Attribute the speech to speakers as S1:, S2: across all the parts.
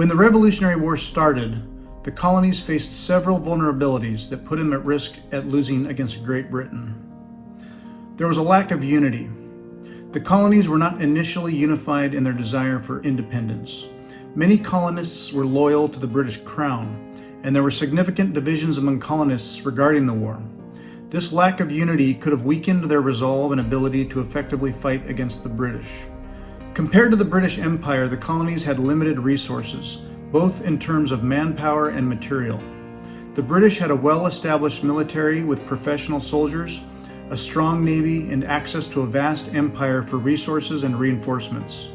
S1: When the Revolutionary War started, the colonies faced several vulnerabilities that put them at risk at losing against Great Britain. There was a lack of unity. The colonies were not initially unified in their desire for independence. Many colonists were loyal to the British Crown, and there were significant divisions among colonists regarding the war. This lack of unity could have weakened their resolve and ability to effectively fight against the British. Compared to the British Empire, the colonies had limited resources, both in terms of manpower and material. The British had a well-established military with professional soldiers, a strong navy, and access to a vast empire for resources and reinforcements.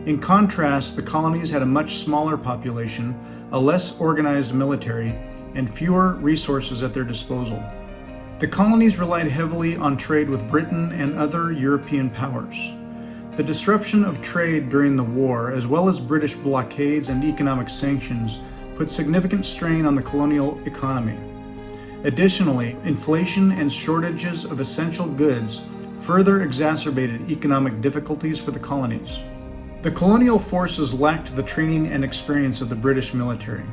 S1: In contrast, the colonies had a much smaller population, a less organized military, and fewer resources at their disposal. The colonies relied heavily on trade with Britain and other European powers. The disruption of trade during the war, as well as British blockades and economic sanctions, put significant strain on the colonial economy. Additionally, inflation and shortages of essential goods further exacerbated economic difficulties for the colonies. The colonial forces lacked the training and experience of the British military.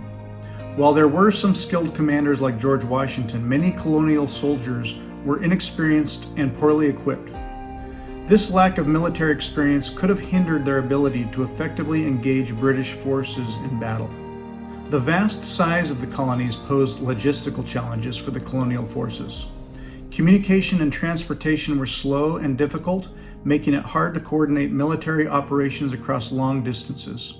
S1: While there were some skilled commanders like George Washington, many colonial soldiers were inexperienced and poorly equipped. This lack of military experience could have hindered their ability to effectively engage British forces in battle. The vast size of the colonies posed logistical challenges for the colonial forces. Communication and transportation were slow and difficult, making it hard to coordinate military operations across long distances.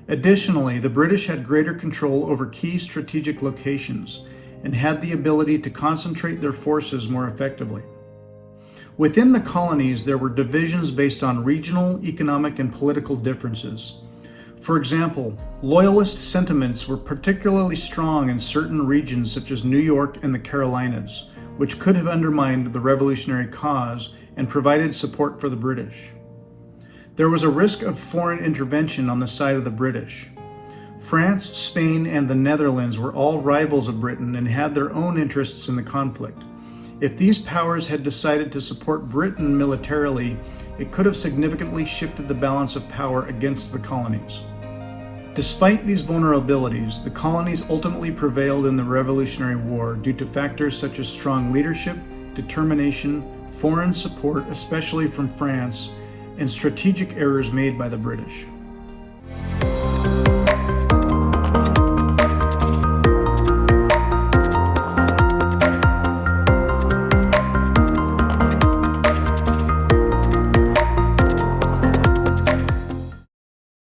S1: Additionally, the British had greater control over key strategic locations and had the ability to concentrate their forces more effectively. Within the colonies, there were divisions based on regional, economic, and political differences. For example, loyalist sentiments were particularly strong in certain regions such as New York and the Carolinas, which could have undermined the revolutionary cause and provided support for the British. There was a risk of foreign intervention on the side of the British. France, Spain, and the Netherlands were all rivals of Britain and had their own interests in the conflict. If these powers had decided to support Britain militarily, it could have significantly shifted the balance of power against the colonies. Despite these vulnerabilities, the colonies ultimately prevailed in the Revolutionary War due to factors such as strong leadership, determination, foreign support, especially from France, and strategic errors made by the British.